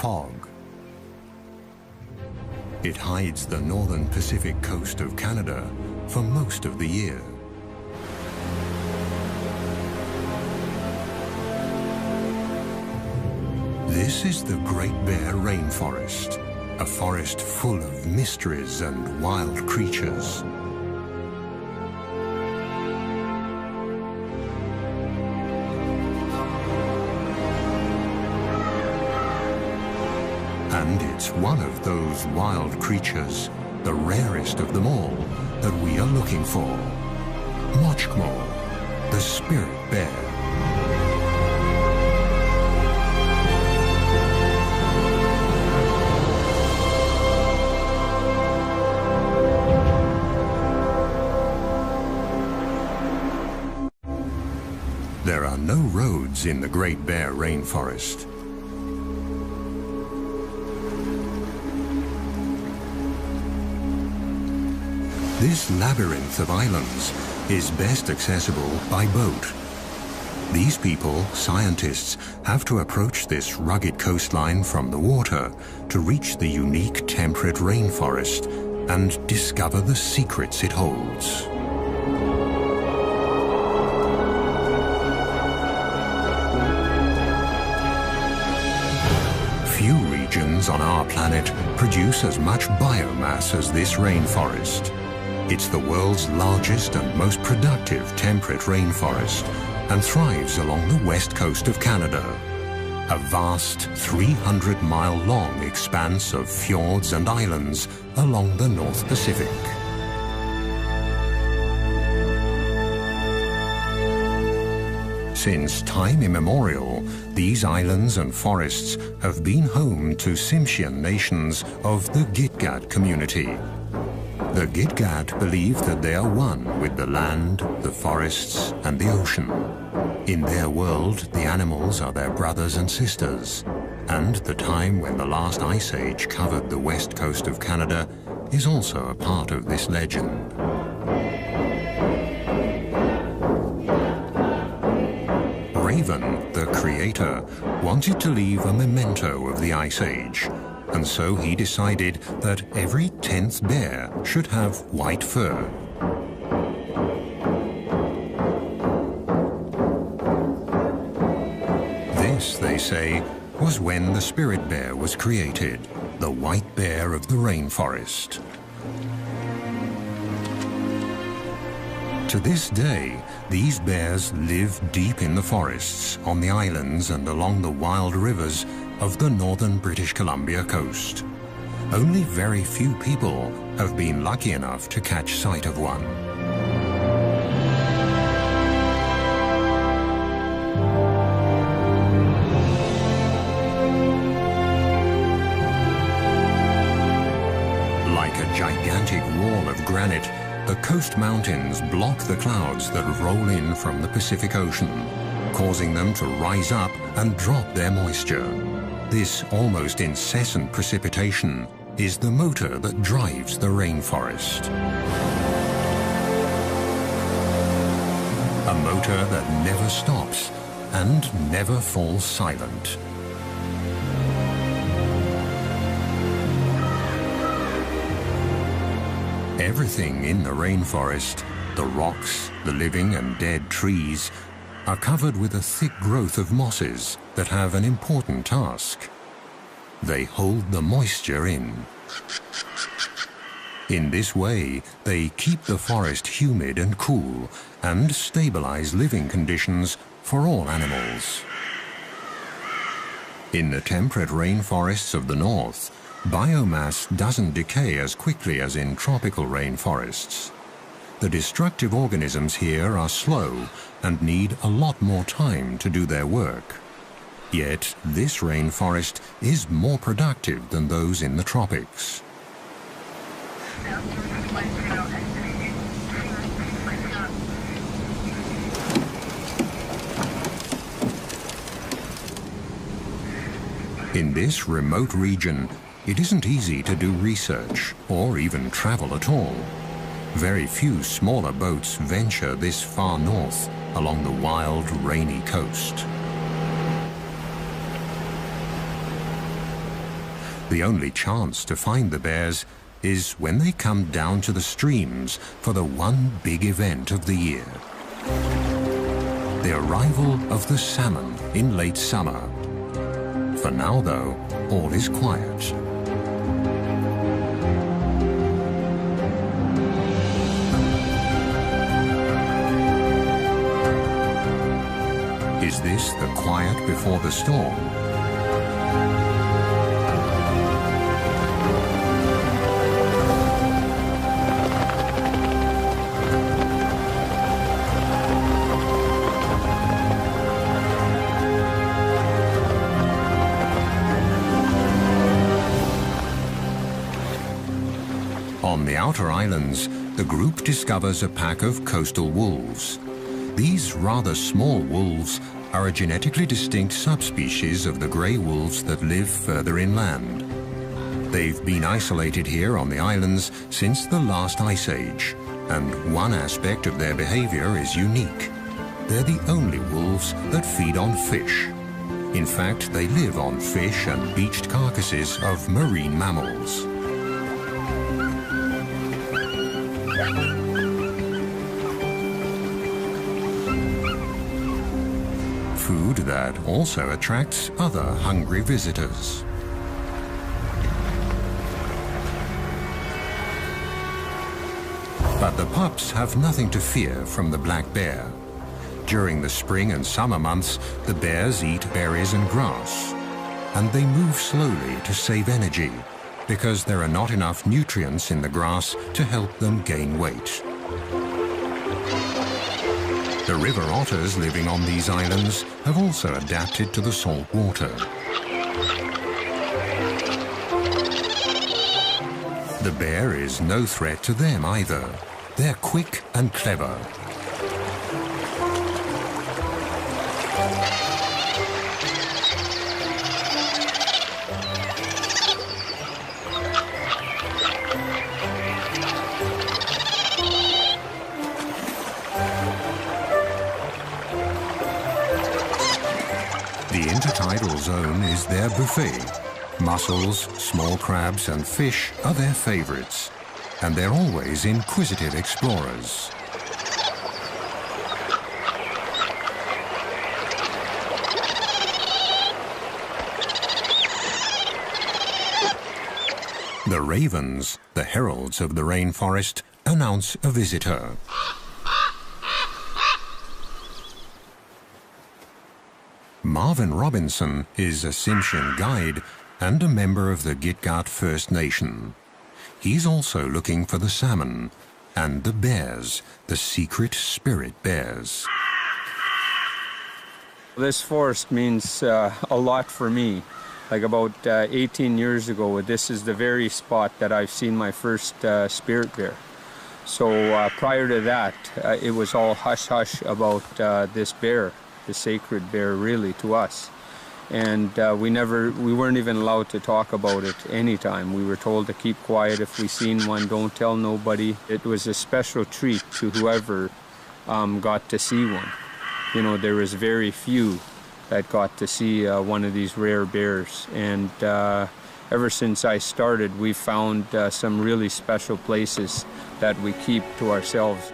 fog. It hides the northern Pacific coast of Canada for most of the year. This is the Great Bear Rainforest, a forest full of mysteries and wild creatures. And it's one of those wild creatures, the rarest of them all, that we are looking for. Mochkmol, the spirit bear. There are no roads in the Great Bear Rainforest. This labyrinth of islands is best accessible by boat. These people, scientists, have to approach this rugged coastline from the water to reach the unique temperate rainforest and discover the secrets it holds. Few regions on our planet produce as much biomass as this rainforest. It's the world's largest and most productive temperate rainforest and thrives along the west coast of Canada, a vast 300-mile-long expanse of fjords and islands along the North Pacific. Since time immemorial, these islands and forests have been home to Tsimshian nations of the Gitga'at community. The Gitga'at believe that they are one with the land, the forests, and the ocean. In their world, the animals are their brothers and sisters, and the time when the last ice age covered the west coast of Canada is also a part of this legend. Raven, the creator, wanted to leave a memento of the ice age, and so he decided that every 10th bear should have white fur. This, they say, was when the spirit bear was created, the white bear of the rainforest. To this day, these bears live deep in the forests, on the islands and along the wild rivers of the northern British Columbia coast. Only very few people have been lucky enough to catch sight of one. Like a gigantic wall of granite, the coast mountains block the clouds that roll in from the Pacific Ocean, causing them to rise up and drop their moisture. This almost incessant precipitation is the motor that drives the rainforest. A motor that never stops and never falls silent. Everything in the rainforest, the rocks, the living and dead trees, are covered with a thick growth of mosses that have an important task. They hold the moisture in. In this way, they keep the forest humid and cool and stabilize living conditions for all animals. In the temperate rainforests of the north, biomass doesn't decay as quickly as in tropical rainforests. The destructive organisms here are slow and need a lot more time to do their work. Yet this rainforest is more productive than those in the tropics. In this remote region, it isn't easy to do research or even travel at all. Very few smaller boats venture this far north along the wild, rainy coast. The only chance to find the bears is when they come down to the streams for the one big event of the year. The arrival of the salmon in late summer. For now, though, all is quiet. Is this the quiet before the storm? On the outer islands, the group discovers a pack of coastal wolves. These rather small wolves are a genetically distinct subspecies of the grey wolves that live further inland. They've been isolated here on the islands since the last ice age, and one aspect of their behavior is unique. They're the only wolves that feed on fish. In fact, they live on fish and beached carcasses of marine mammals. Food that also attracts other hungry visitors. But the pups have nothing to fear from the black bear. During the spring and summer months, the bears eat berries and grass, and they move slowly to save energy, because there are not enough nutrients in the grass to help them gain weight. The river otters living on these islands have also adapted to the salt water. The bear is no threat to them either. They're quick and clever. The intertidal zone is their buffet. Mussels, small crabs and fish are their favorites, and they're always inquisitive explorers. The ravens, the heralds of the rainforest, announce a visitor. Marvin Robinson is a Tsimshian guide and a member of the Gitga'at First Nation. He's also looking for the salmon and the bears, the secret spirit bears. This forest means a lot for me. Like about 18 years ago, this is the very spot that I've seen my first spirit bear. So prior to that, it was all hush-hush about this bear, the sacred bear, really, to us. And we weren't even allowed to talk about it anytime. We were told to keep quiet. If we seen one, don't tell nobody. It was a special treat to whoever got to see one. You know, there was very few that got to see one of these rare bears. And ever since I started, we've found some really special places that we keep to ourselves.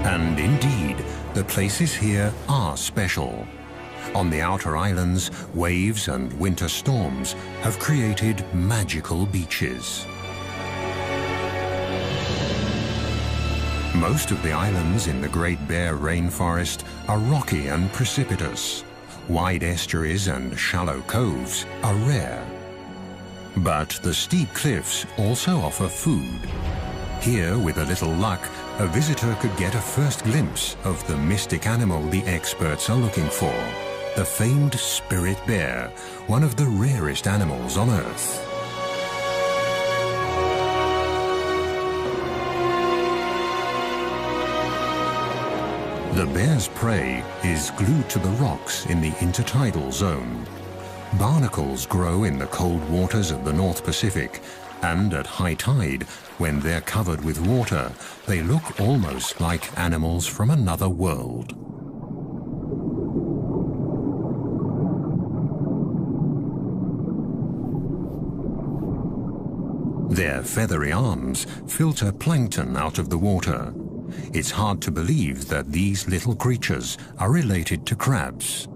And indeed, the places here are special. On the outer islands, waves and winter storms have created magical beaches. Most of the islands in the Great Bear Rainforest are rocky and precipitous. Wide estuaries and shallow coves are rare. But the steep cliffs also offer food. Here, with a little luck, a visitor could get a first glimpse of the mystic animal the experts are looking for, the famed spirit bear, one of the rarest animals on Earth. The bear's prey is glued to the rocks in the intertidal zone. Barnacles grow in the cold waters of the North Pacific, and at high tide, when they're covered with water, they look almost like animals from another world. Their feathery arms filter plankton out of the water. It's hard to believe that these little creatures are related to crabs.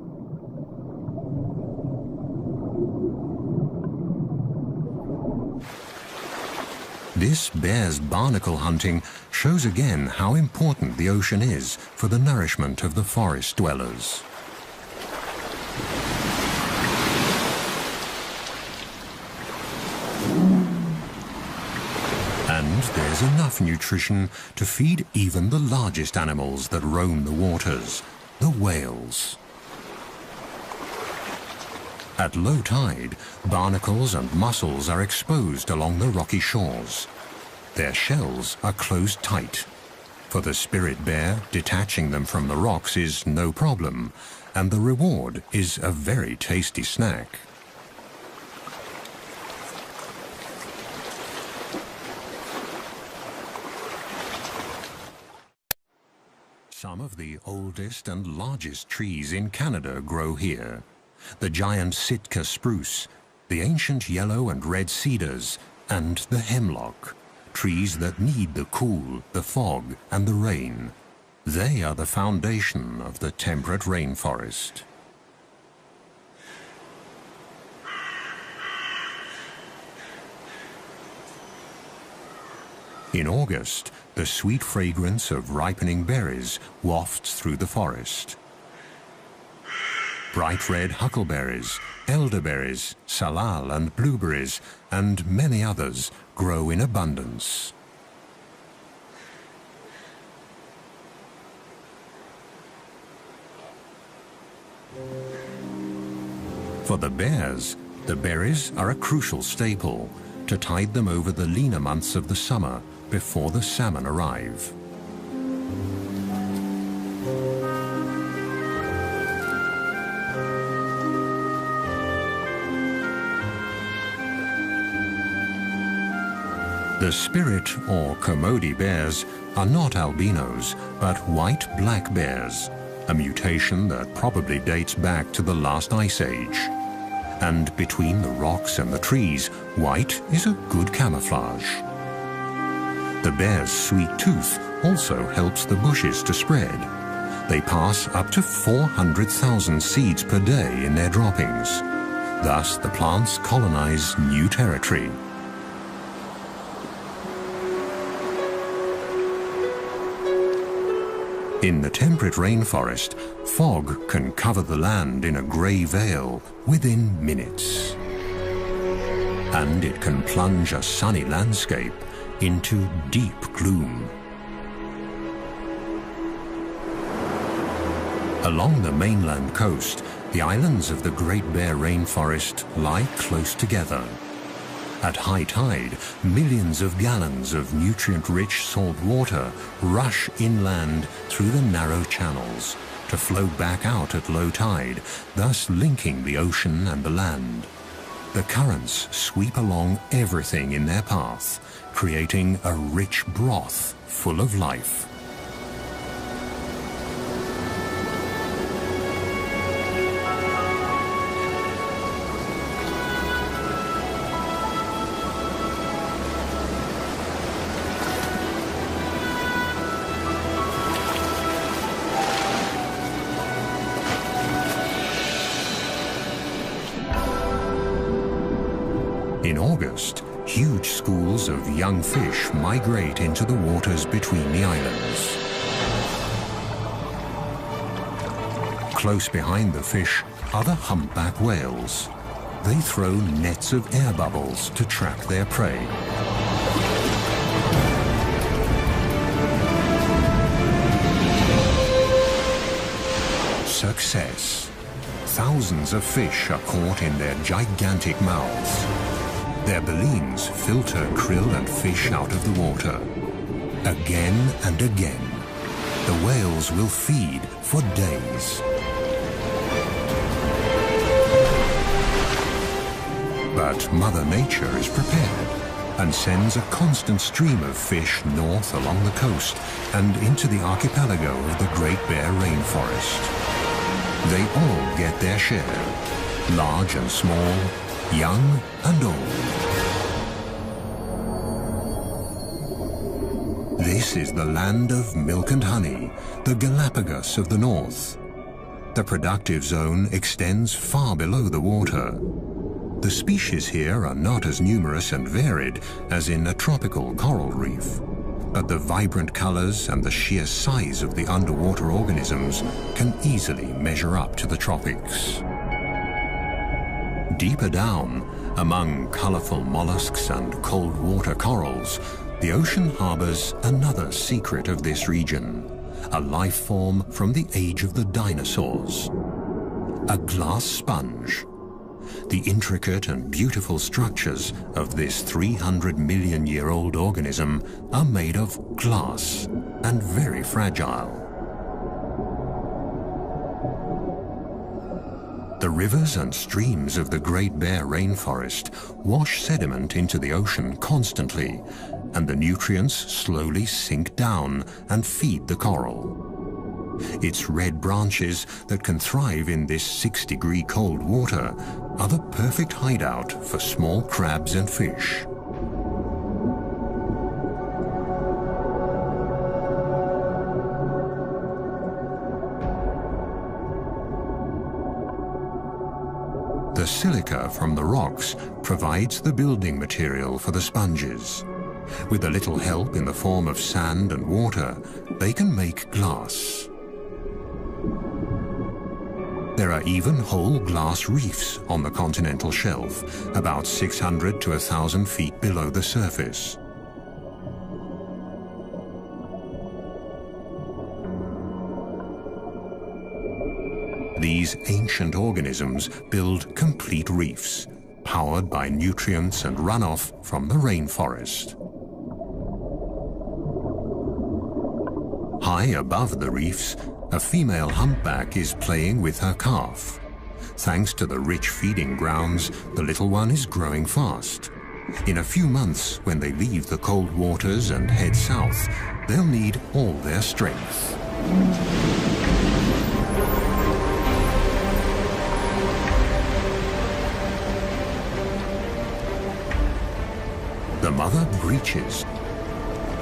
This bear's barnacle hunting shows again how important the ocean is for the nourishment of the forest dwellers. And there's enough nutrition to feed even the largest animals that roam the waters, the whales. At low tide, barnacles and mussels are exposed along the rocky shores. Their shells are closed tight. For the spirit bear, detaching them from the rocks is no problem, and the reward is a very tasty snack. Some of the oldest and largest trees in Canada grow here. The giant Sitka spruce, the ancient yellow and red cedars, and the hemlock, trees that need the cool, the fog, and the rain. They are the foundation of the temperate rainforest. In August, the sweet fragrance of ripening berries wafts through the forest. Bright red huckleberries, elderberries, salal and blueberries, and many others grow in abundance. For the bears, the berries are a crucial staple to tide them over the leaner months of the summer before the salmon arrive. The spirit or Kermode bears are not albinos, but white black bears, a mutation that probably dates back to the last ice age. And between the rocks and the trees, white is a good camouflage. The bear's sweet tooth also helps the bushes to spread. They pass up to 400,000 seeds per day in their droppings. Thus, the plants colonize new territory. In the temperate rainforest, fog can cover the land in a grey veil within minutes. And it can plunge a sunny landscape into deep gloom. Along the mainland coast, the islands of the Great Bear Rainforest lie close together. At high tide, millions of gallons of nutrient-rich salt water rush inland through the narrow channels to flow back out at low tide, thus linking the ocean and the land. The currents sweep along everything in their path, creating a rich broth full of life. In August, huge schools of young fish migrate into the waters between the islands. Close behind the fish are the humpback whales. They throw nets of air bubbles to track their prey. Success. Thousands of fish are caught in their gigantic mouths. Their baleens filter krill and fish out of the water. Again and again, the whales will feed for days. But Mother Nature is prepared and sends a constant stream of fish north along the coast and into the archipelago of the Great Bear Rainforest. They all get their share, large and small, young and old. This is the land of milk and honey, the Galapagos of the north. The productive zone extends far below the water. The species here are not as numerous and varied as in a tropical coral reef, but the vibrant colors and the sheer size of the underwater organisms can easily measure up to the tropics. Deeper down, among colorful mollusks and cold water corals, the ocean harbors another secret of this region, a life form from the age of the dinosaurs, a glass sponge. The intricate and beautiful structures of this 300-million-year-old organism are made of glass and very fragile. The rivers and streams of the Great Bear Rainforest wash sediment into the ocean constantly, and the nutrients slowly sink down and feed the coral. Its red branches that can thrive in this 6-degree cold water are the perfect hideout for small crabs and fish. The silica from the rocks provides the building material for the sponges. With a little help in the form of sand and water, they can make glass. There are even whole glass reefs on the continental shelf, about 600 to 1,000 feet below the surface. These ancient organisms build complete reefs, powered by nutrients and runoff from the rainforest. High above the reefs, a female humpback is playing with her calf. Thanks to the rich feeding grounds, the little one is growing fast. In a few months, when they leave the cold waters and head south, they'll need all their strength. The mother breaches,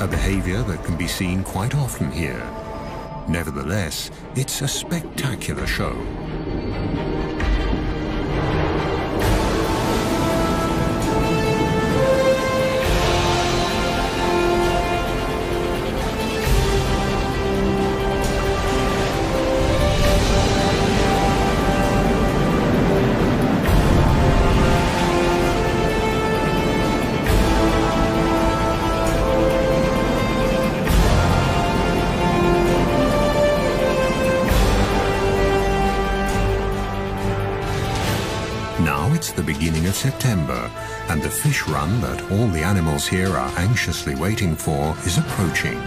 a behavior that can be seen quite often here. Nevertheless, it's a spectacular show. September, and the fish run that all the animals here are anxiously waiting for is approaching.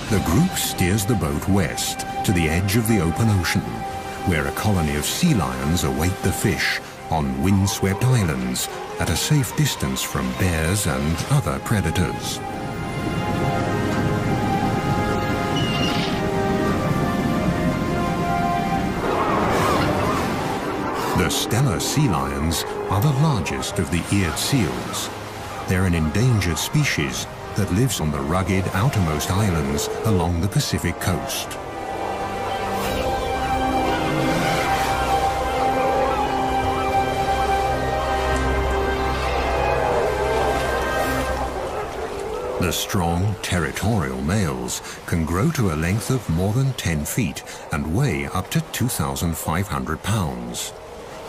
The group steers the boat west to the edge of the open ocean, where a colony of sea lions await the fish on windswept islands at a safe distance from bears and other predators. The Steller sea lions are the largest of the eared seals. They're an endangered species that lives on the rugged outermost islands along the Pacific coast. The strong, territorial males can grow to a length of more than 10 feet and weigh up to 2,500 pounds.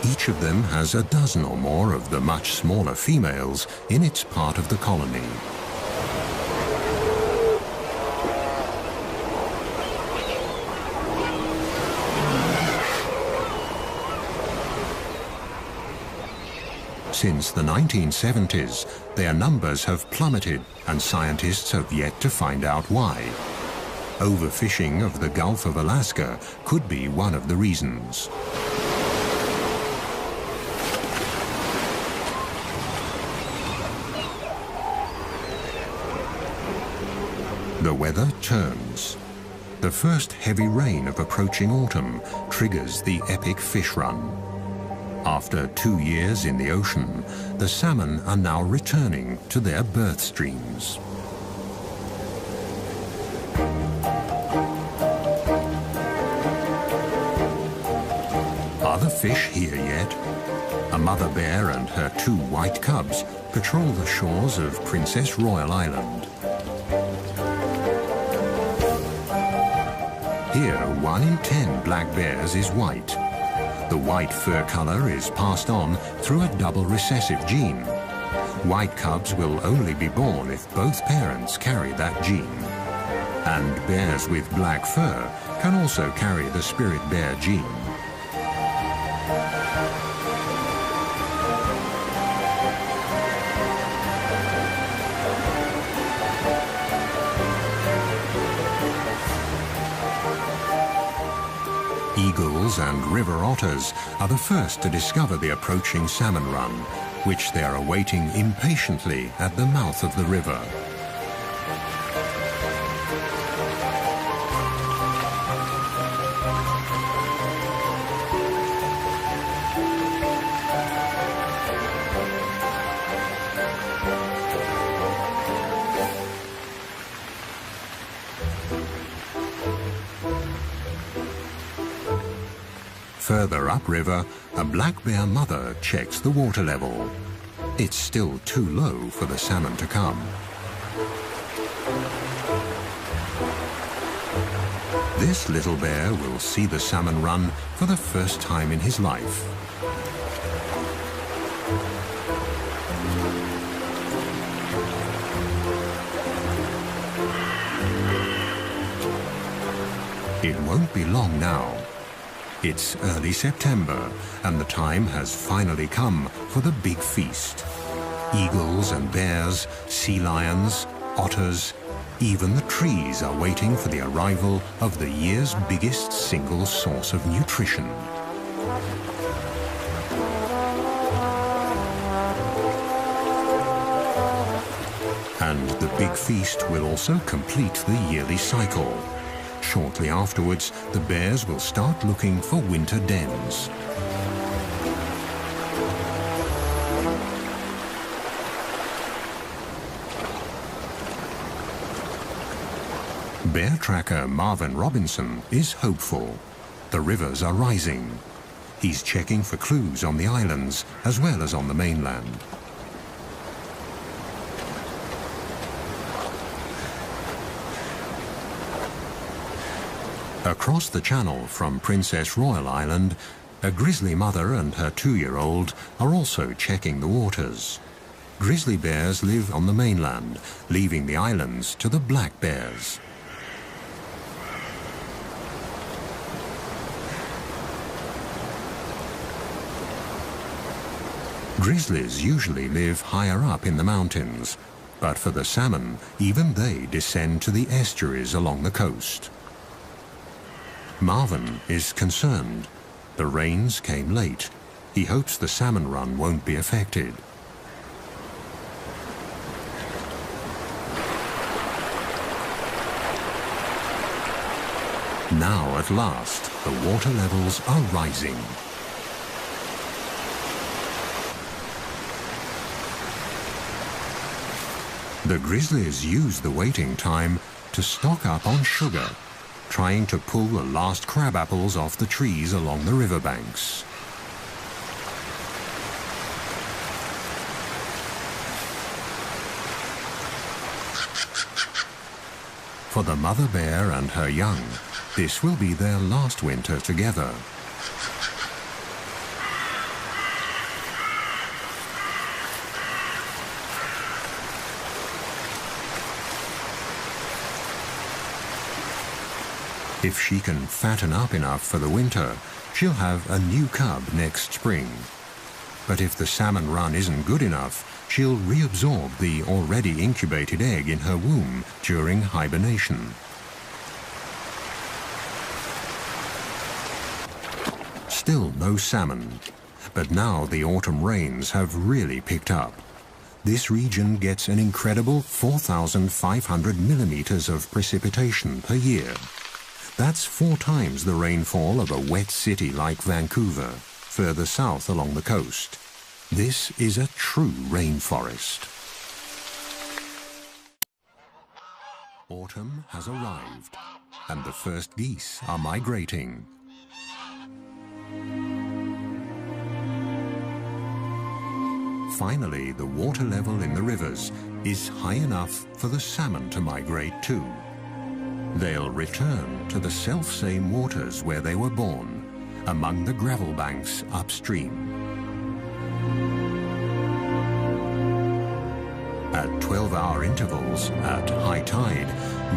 Each of them has a dozen or more of the much smaller females in its part of the colony. Since the 1970s, their numbers have plummeted, and scientists have yet to find out why. Overfishing of the Gulf of Alaska could be one of the reasons. The weather turns. The first heavy rain of approaching autumn triggers the epic fish run. After 2 years in the ocean, the salmon are now returning to their birth streams. Are the fish here yet? A mother bear and her 2 white cubs patrol the shores of Princess Royal Island. Here, 1 in 10 black bears is white. The white fur color is passed on through a double recessive gene. White cubs will only be born if both parents carry that gene. And bears with black fur can also carry the spirit bear gene. Eagles and river otters are the first to discover the approaching salmon run, which they are awaiting impatiently at the mouth of the river. Further upriver, a black bear mother checks the water level. It's still too low for the salmon to come. This little bear will see the salmon run for the first time in his life. It won't be long now. It's early September, and the time has finally come for the big feast. Eagles and bears, sea lions, otters, even the trees are waiting for the arrival of the year's biggest single source of nutrition. And the big feast will also complete the yearly cycle. Shortly afterwards, the bears will start looking for winter dens. Bear tracker Marvin Robinson is hopeful. The rivers are rising. He's checking for clues on the islands as well as on the mainland. Across the channel from Princess Royal Island, a grizzly mother and her 2-year-old are also checking the waters. Grizzly bears live on the mainland, leaving the islands to the black bears. Grizzlies usually live higher up in the mountains, but for the salmon, even they descend to the estuaries along the coast. Marvin is concerned. The rains came late. He hopes the salmon run won't be affected. Now, at last, the water levels are rising. The grizzlies use the waiting time to stock up on sugar, trying to pull the last crab apples off the trees along the riverbanks. For the mother bear and her young, this will be their last winter together. If she can fatten up enough for the winter, she'll have a new cub next spring. But if the salmon run isn't good enough, she'll reabsorb the already incubated egg in her womb during hibernation. Still no salmon, but now the autumn rains have really picked up. This region gets an incredible 4,500 millimeters of precipitation per year. That's 4 times the rainfall of a wet city like Vancouver, further south along the coast. This is a true rainforest. Autumn has arrived, and the first geese are migrating. Finally, the water level in the rivers is high enough for the salmon to migrate too. They'll return to the self-same waters where they were born, among the gravel banks upstream. At 12-hour intervals, at high tide,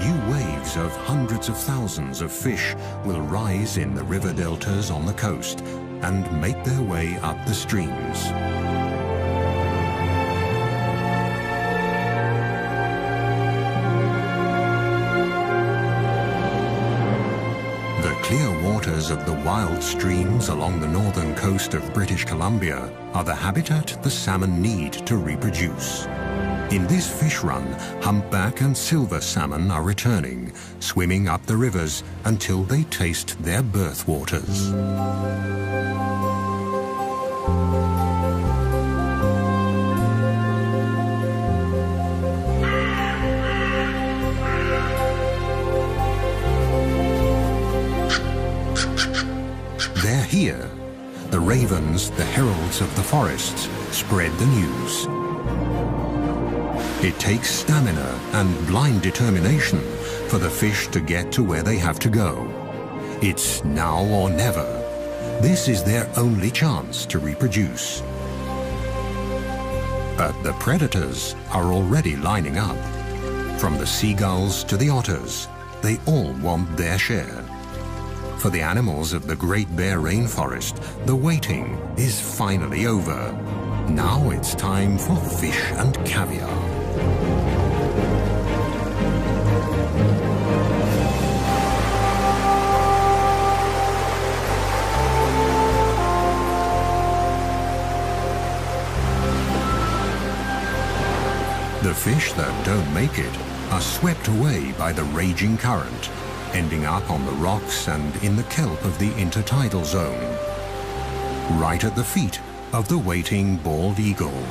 new waves of hundreds of thousands of fish will rise in the river deltas on the coast and make their way up the streams. The clear waters of the wild streams along the northern coast of British Columbia are the habitat the salmon need to reproduce. In this fish run, humpback and silver salmon are returning, swimming up the rivers until they taste their birth waters. They're here. The ravens, the heralds of the forests, spread the news. It takes stamina and blind determination for the fish to get to where they have to go. It's now or never. This is their only chance to reproduce. But the predators are already lining up. From the seagulls to the otters, they all want their share. For the animals of the Great Bear Rainforest, the waiting is finally over. Now it's time for fish and caviar. The fish that don't make it are swept away by the raging current, ending up on the rocks and in the kelp of the intertidal zone, right at the feet of the waiting bald eagle.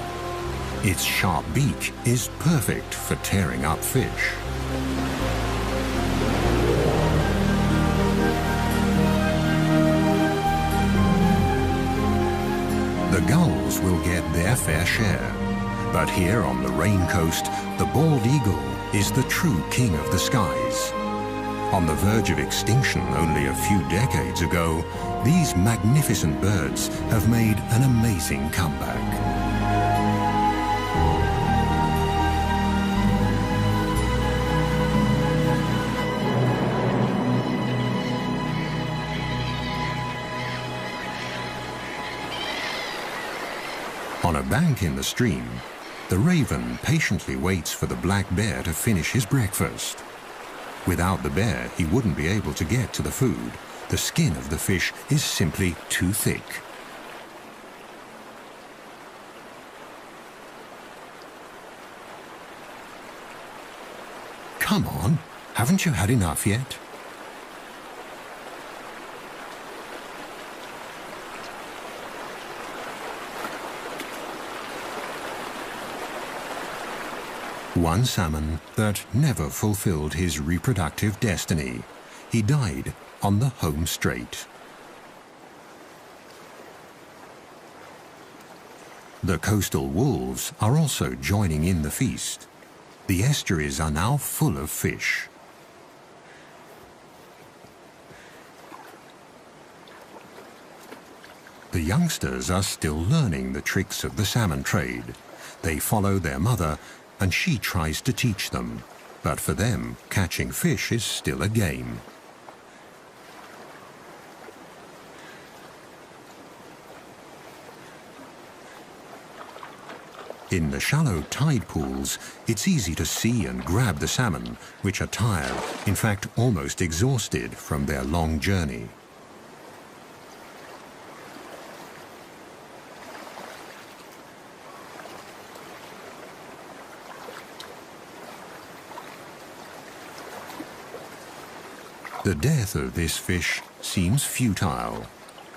Its sharp beak is perfect for tearing up fish. The gulls will get their fair share. But here on the Rain Coast, the bald eagle is the true king of the skies. On the verge of extinction only a few decades ago, these magnificent birds have made an amazing comeback. On a bank in the stream, the raven patiently waits for the black bear to finish his breakfast. Without the bear, he wouldn't be able to get to the food. The skin of the fish is simply too thick. Come on, haven't you had enough yet? One salmon that never fulfilled his reproductive destiny. He died on the home straight. The coastal wolves are also joining in the feast. The estuaries are now full of fish. The youngsters are still learning the tricks of the salmon trade. They follow their mother, and she tries to teach them. But for them, catching fish is still a game. In the shallow tide pools, it's easy to see and grab the salmon, which are tired, in fact almost exhausted from their long journey. The death of this fish seems futile.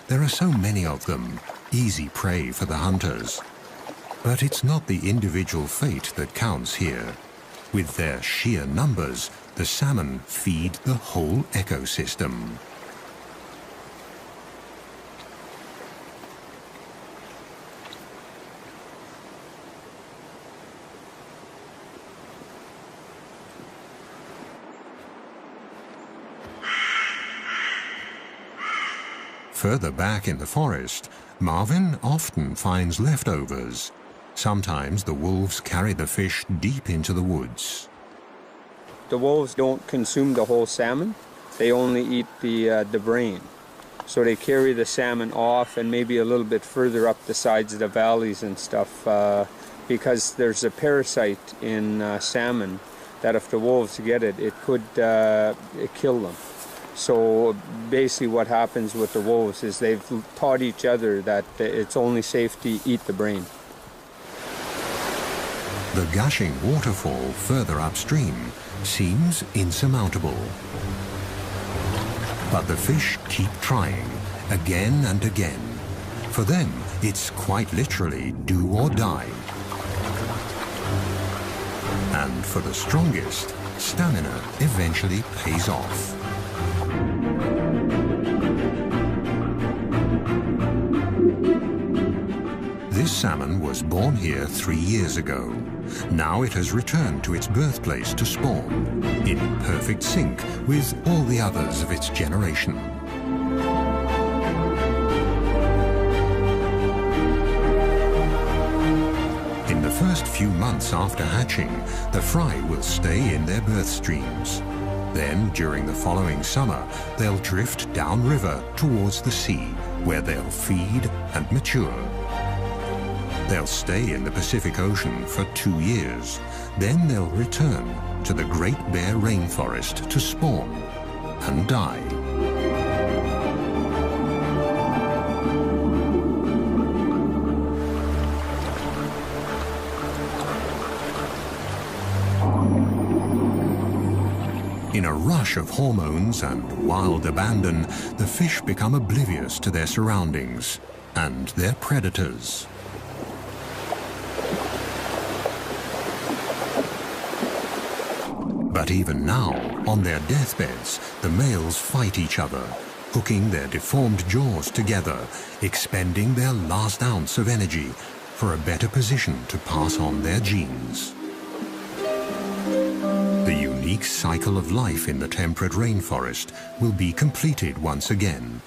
There are so many of them, easy prey for the hunters. But it's not the individual fate that counts here. With their sheer numbers, the salmon feed the whole ecosystem. Further back in the forest, Marvin often finds leftovers. Sometimes the wolves carry the fish deep into the woods. The wolves don't consume the whole salmon. They only eat the brain. So they carry the salmon off and maybe a little bit further up the sides of the valleys and stuff because there's a parasite in salmon that if the wolves get it, it could kill them. So basically what happens with the wolves is they've taught each other that it's only safe to eat the brain. The gushing waterfall further upstream seems insurmountable. But the fish keep trying again and again. For them, it's quite literally do or die. And for the strongest, stamina eventually pays off. This salmon was born here 3 years ago. Now it has returned to its birthplace to spawn, in perfect sync with all the others of its generation. In the first few months after hatching, the fry will stay in their birth streams. Then, during the following summer, they'll drift downriver towards the sea, where they'll feed and mature. They'll stay in the Pacific Ocean for 2 years. Then they'll return to the Great Bear Rainforest to spawn and die. In a rush of hormones and wild abandon, the fish become oblivious to their surroundings and their predators. But even now, on their deathbeds, the males fight each other, hooking their deformed jaws together, expending their last ounce of energy for a better position to pass on their genes. The unique cycle of life in the temperate rainforest will be completed once again,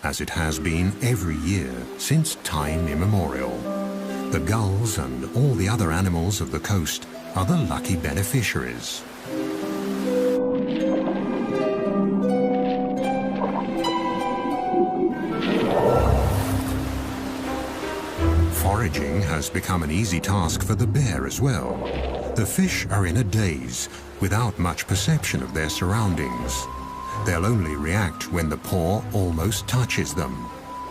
as it has been every year since time immemorial. The gulls and all the other animals of the coast are the lucky beneficiaries. Foraging has become an easy task for the bear as well. The fish are in a daze, without much perception of their surroundings. They'll only react when the paw almost touches them,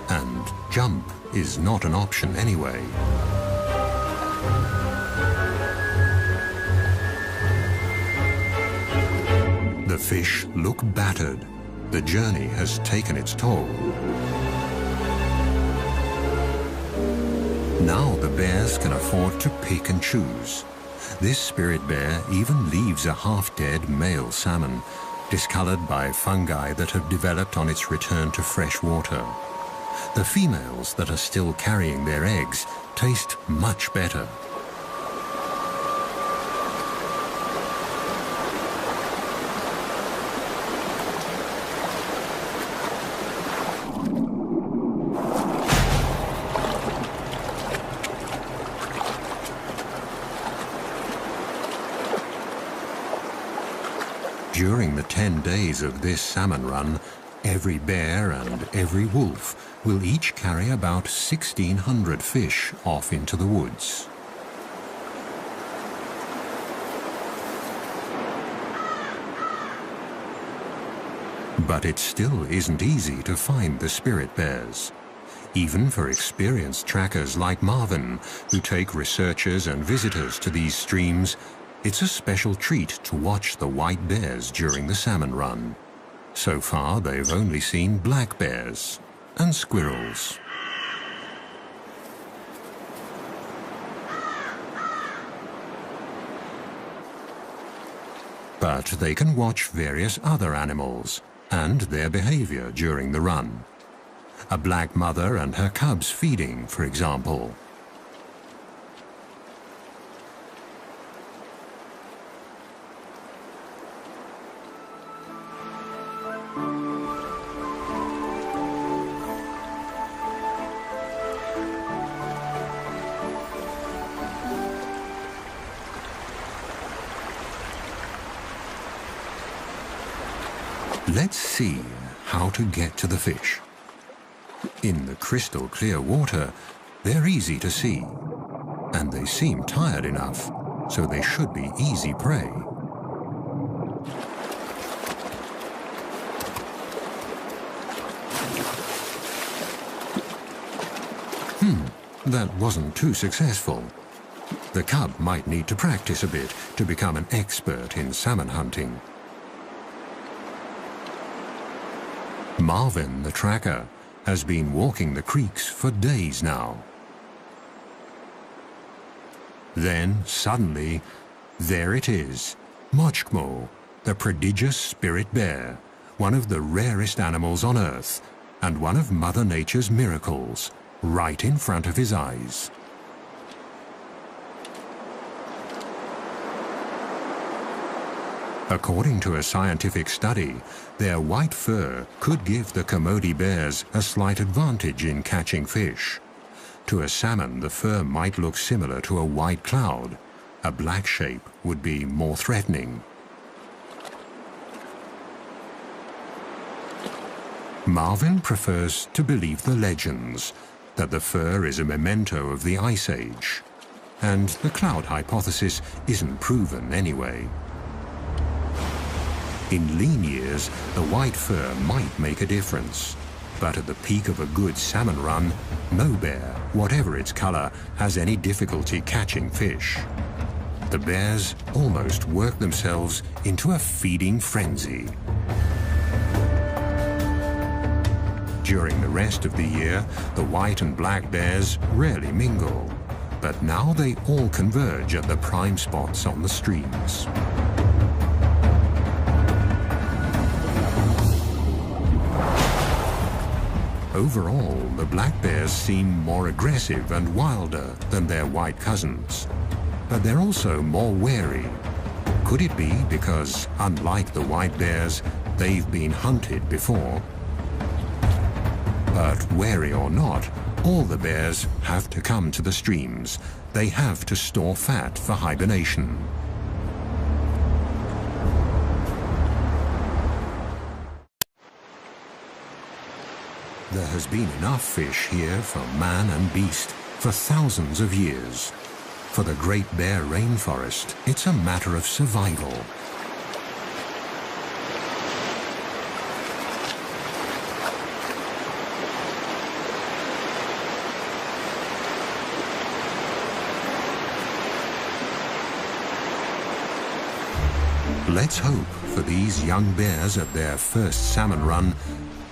and jump is not an option anyway. The fish look battered. The journey has taken its toll. Now the bears can afford to pick and choose. This spirit bear even leaves a half-dead male salmon, discolored by fungi that have developed on its return to fresh water. The females that are still carrying their eggs taste much better. During the 10 days of this salmon run, every bear and every wolf will each carry about 1,600 fish off into the woods. But it still isn't easy to find the spirit bears. Even for experienced trackers like Marvin, who take researchers and visitors to these streams, it's a special treat to watch the white bears during the salmon run. So far, they've only seen black bears and squirrels. But they can watch various other animals and their behavior during the run. A black mother and her cubs feeding, for example. Let's see how to get to the fish. In the crystal clear water, they're easy to see, and they seem tired enough, so they should be easy prey. That wasn't too successful. The cub might need to practice a bit to become an expert in salmon hunting. Marvin, the tracker, has been walking the creeks for days now. Then, suddenly, there it is, Mochkmo, the prodigious spirit bear, one of the rarest animals on Earth, and one of Mother Nature's miracles, right in front of his eyes. According to a scientific study, their white fur could give the Kermode bears a slight advantage in catching fish. To a salmon, the fur might look similar to a white cloud. A black shape would be more threatening. Marvin prefers to believe the legends, that the fur is a memento of the Ice Age. And the cloud hypothesis isn't proven anyway. In lean years, the white fur might make a difference. But at the peak of a good salmon run, no bear, whatever its color, has any difficulty catching fish. The bears almost work themselves into a feeding frenzy. During the rest of the year, the white and black bears rarely mingle. But now they all converge at the prime spots on the streams. Overall, the black bears seem more aggressive and wilder than their white cousins. But they're also more wary. Could it be because, unlike the white bears, they've been hunted before? But wary or not, all the bears have to come to the streams. They have to store fat for hibernation. There has been enough fish here for man and beast for thousands of years. For the Great Bear Rainforest, it's a matter of survival. Let's hope for these young bears at their first salmon run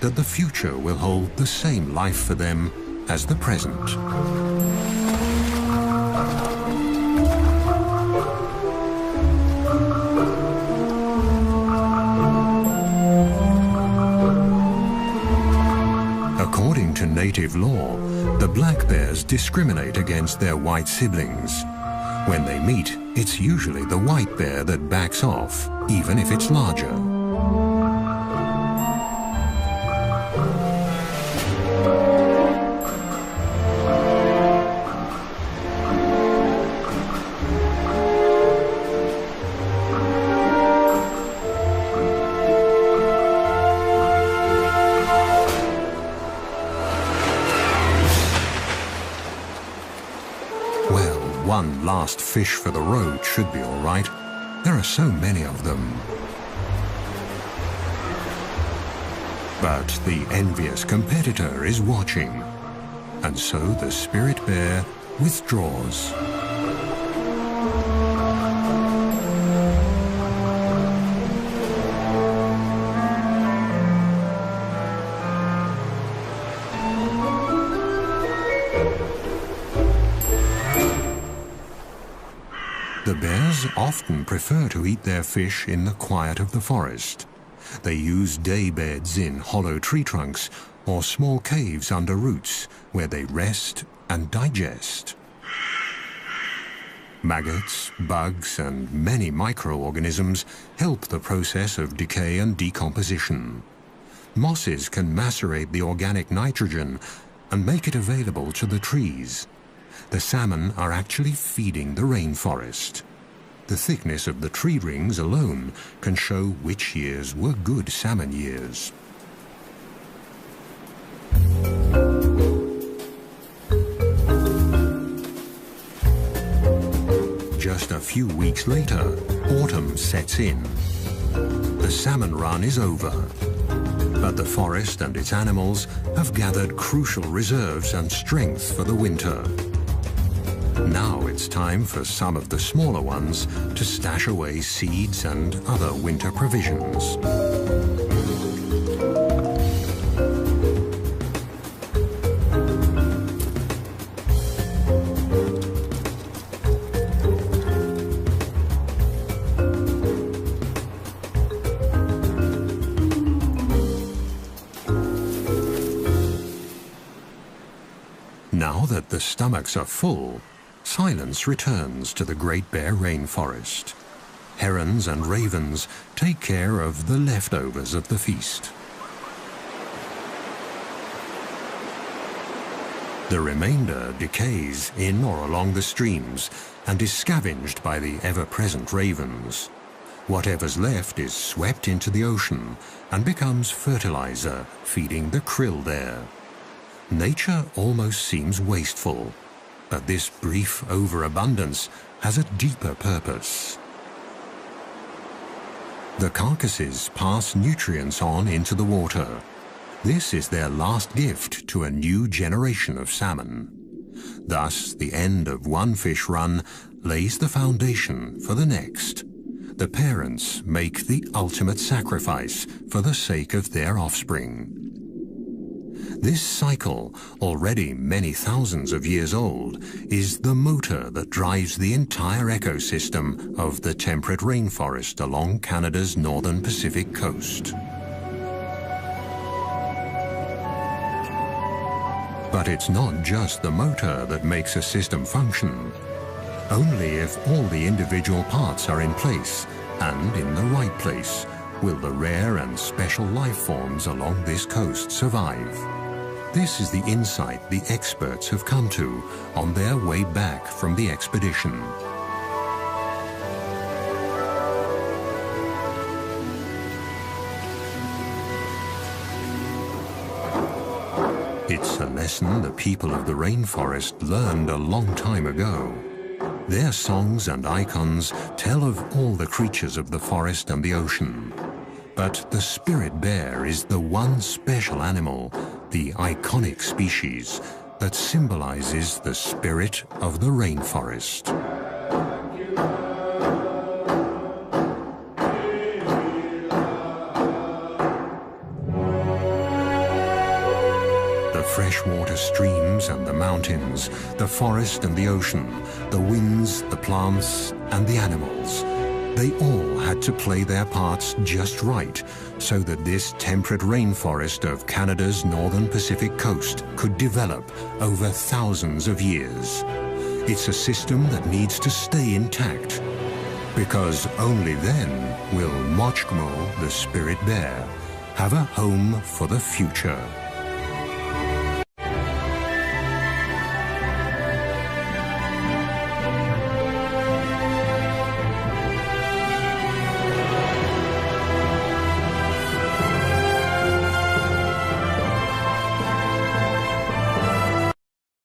that the future will hold the same life for them as the present. According to native law, the black bears discriminate against their white siblings. When they meet, it's usually the white bear that backs off, even if it's larger. One last fish for the road should be all right. There are so many of them. But the envious competitor is watching, and so the spirit bear withdraws. The bears often prefer to eat their fish in the quiet of the forest. They use day beds in hollow tree trunks or small caves under roots where they rest and digest. Maggots, bugs, and many microorganisms help the process of decay and decomposition. Mosses can macerate the organic nitrogen and make it available to the trees. The salmon are actually feeding the rainforest. The thickness of the tree rings alone can show which years were good salmon years. Just a few weeks later, autumn sets in. The salmon run is over, but the forest and its animals have gathered crucial reserves and strength for the winter. Now it's time for some of the smaller ones to stash away seeds and other winter provisions. Now that the stomachs are full, silence returns to the Great Bear Rainforest. Herons and ravens take care of the leftovers of the feast. The remainder decays in or along the streams and is scavenged by the ever-present ravens. Whatever's left is swept into the ocean and becomes fertilizer, feeding the krill there. Nature almost seems wasteful, but this brief overabundance has a deeper purpose. The carcasses pass nutrients on into the water. This is their last gift to a new generation of salmon. Thus, the end of one fish run lays the foundation for the next. The parents make the ultimate sacrifice for the sake of their offspring. This cycle, already many thousands of years old, is the motor that drives the entire ecosystem of the temperate rainforest along Canada's northern Pacific coast. But it's not just the motor that makes a system function. Only if all the individual parts are in place, and in the right place, will the rare and special life forms along this coast survive. This is the insight the experts have come to on their way back from the expedition. It's a lesson the people of the rainforest learned a long time ago. Their songs and icons tell of all the creatures of the forest and the ocean. But the spirit bear is the one special animal, the iconic species, that symbolizes the spirit of the rainforest. The freshwater streams and the mountains, the forest and the ocean, the winds, the plants and the animals, they all had to play their parts just right so that this temperate rainforest of Canada's northern Pacific coast could develop over thousands of years. It's a system that needs to stay intact, because only then will Mochkmo, the spirit bear, have a home for the future.